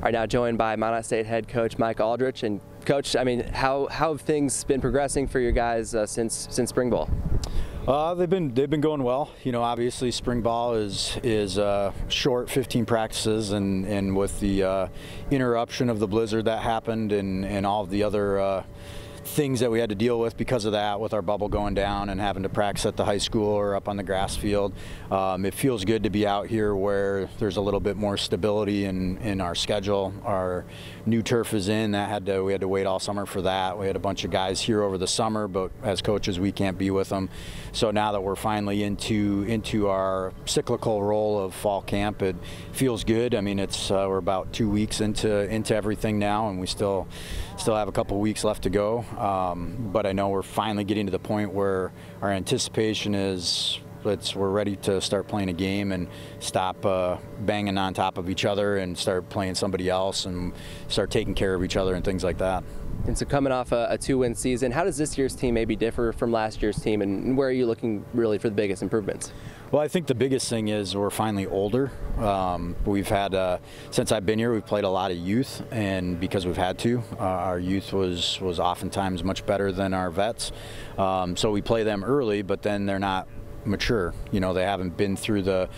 Are now joined by Minot State head coach Mike Aldrich. And Coach, I mean, how have things been progressing for you guys since spring ball? They've been going well. You know, obviously spring ball is short, 15 practices, and with the interruption of the blizzard that happened and all of the other things that we had to deal with because of that, with our bubble going down and having to practice at the high school or up on the grass field, it feels good to be out here where there's a little bit more stability in our schedule. Our new turf is in. We had to wait all summer for that. We had a bunch of guys here over the summer, but as coaches we can't be with them. So now that we're finally into our cyclical role of fall camp, it feels good. I mean, we're about 2 weeks into everything now, and we still have a couple weeks left to go. But I know we're finally getting to the point where our anticipation is we're ready to start playing a game and stop banging on top of each other and start playing somebody else and start taking care of each other and things like that. And so coming off a 2-win season, how does this year's team maybe differ from last year's team, and where are you looking really for the biggest improvements? Well, I think the biggest thing is we're finally older. We've had, since I've been here, we've played a lot of youth, and because we've had to, our youth was oftentimes much better than our vets. So we play them early, but then they're not mature. You know, they haven't been through the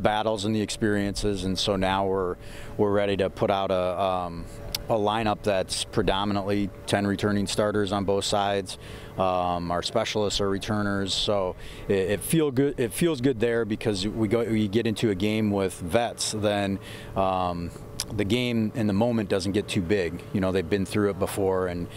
battles and the experiences, and so now we're ready to put out a lineup that's predominantly 10 returning starters on both sides. Our specialists are returners, so it feels good there, because we get into a game with vets, then the game in the moment doesn't get too big. You know, they've been through it before, and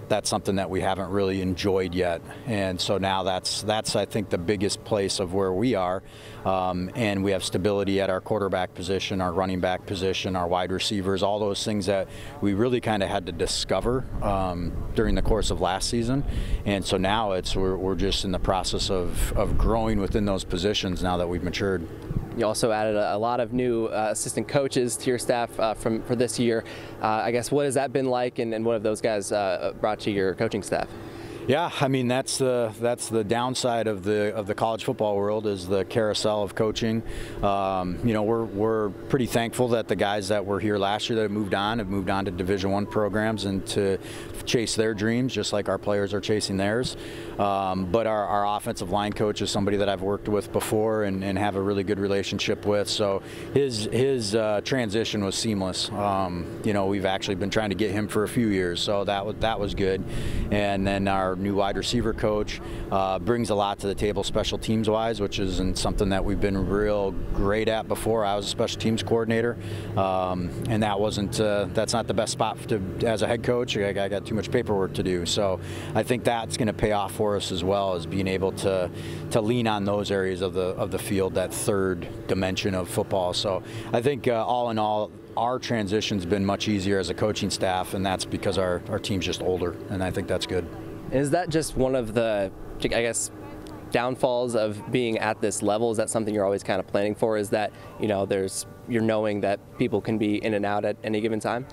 that's something that we haven't really enjoyed yet. And so now that's I think the biggest place of where we are, and we have stability at our quarterback position, our running back position, our wide receivers, all those things that we really kind of had to discover during the course of last season. And so now we're just in the process of growing within those positions now that we've matured. You also added a lot of new assistant coaches to your staff for this year. I guess, what has that been like, and what have those guys brought to your coaching staff? Yeah, I mean, that's the downside of the college football world, is the carousel of coaching. You know, we're pretty thankful that the guys that were here last year that have moved on to Division I programs and to chase their dreams, just like our players are chasing theirs. But our offensive line coach is somebody that I've worked with before and have a really good relationship with. So his transition was seamless. You know, we've actually been trying to get him for a few years, so that was good. And then our new wide receiver coach brings a lot to the table special teams wise, which isn't something that we've been real great at before. I was a special teams coordinator, and that's not the best spot as a head coach. I got too much paperwork to do. So I think that's going to pay off for us as well, as being able to lean on those areas of the field, that third dimension of football. So I think all in all, our transition's been much easier as a coaching staff, and that's because our team's just older, and I think that's good. Is that just one of the, I guess, downfalls of being at this level? Is that something you're always kind of planning for? Is that, you know, you're knowing that people can be in and out at any given time?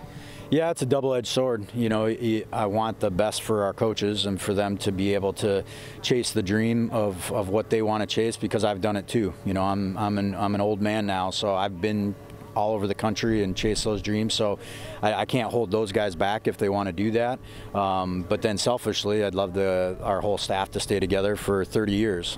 Yeah, it's a double-edged sword. You know, I want the best for our coaches and for them to be able to chase the dream of what they want to chase, because I've done it too. You know, I'm an old man now, so I've been all over the country and chase those dreams. So I can't hold those guys back if they want to do that. But then selfishly, I'd love our whole staff to stay together for 30 years.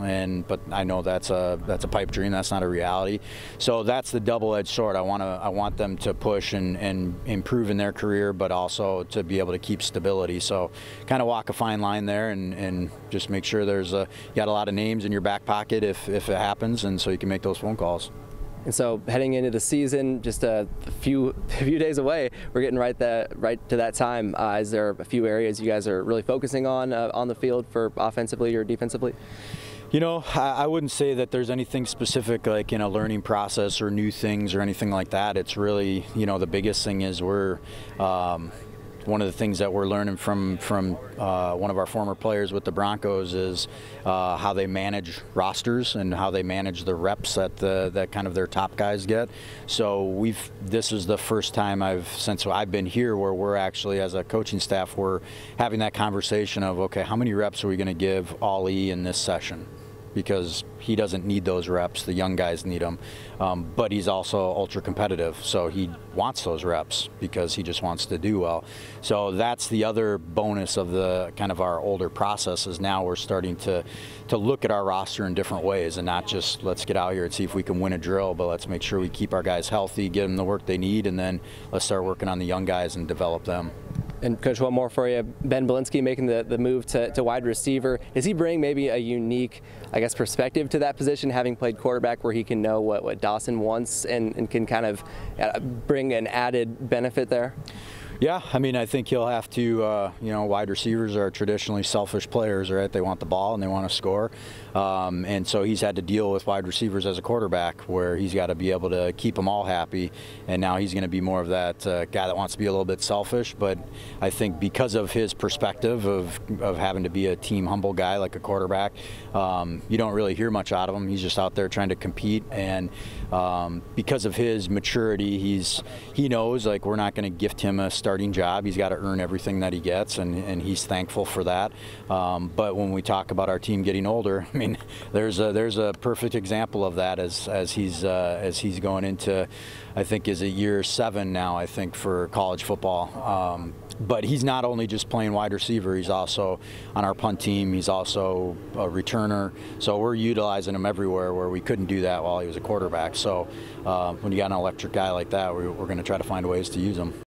But I know that's a pipe dream. That's not a reality. So that's the double-edged sword. I want them to push and improve in their career, but also to be able to keep stability. So kind of walk a fine line there, and just make sure you got a lot of names in your back pocket if it happens, and so you can make those phone calls. And so heading into the season, just a few days away, we're getting right to that time. Is there a few areas you guys are really focusing on the field for offensively or defensively? You know, I wouldn't say that there's anything specific like in a learning process or new things or anything like that. It's really, you know, the biggest thing is one of the things that we're learning from one of our former players with the Broncos is how they manage rosters and how they manage the reps that kind of their top guys get. So this is the first time since I've been here where we're actually, as a coaching staff, we're having that conversation of, okay, how many reps are we going to give all E in this session? because he doesn't need those reps. The young guys need them. But he's also ultra competitive, so he wants those reps because he just wants to do well. So that's the other bonus of the kind of our older process is now we're starting to look at our roster in different ways and not just let's get out here and see if we can win a drill, but let's make sure we keep our guys healthy, give them the work they need, and then let's start working on the young guys and develop them. And Coach, one more for you. Ben Bolinsky making the move to wide receiver. Does he bring maybe a unique, I guess, perspective to that position, having played quarterback, where he can know what Dawson wants and can kind of bring an added benefit there? Yeah, I mean, I think he'll have to, you know, wide receivers are traditionally selfish players, right? They want the ball and they want to score. And so he's had to deal with wide receivers as a quarterback where he's got to be able to keep them all happy. And now he's going to be more of that guy that wants to be a little bit selfish. But I think because of his perspective of having to be a team humble guy like a quarterback, you don't really hear much out of him. He's just out there trying to compete. And because of his maturity, he knows, like, we're not going to gift him a starting job. He's got to earn everything that he gets, and he's thankful for that. But when we talk about our team getting older, I mean, there's a perfect example of that as he's going into, I think, is it year 7 now, I think, for college football. But he's not only just playing wide receiver, he's also on our punt team, he's also a returner. So we're utilizing him everywhere where we couldn't do that while he was a quarterback. So when you got an electric guy like that, we're going to try to find ways to use him.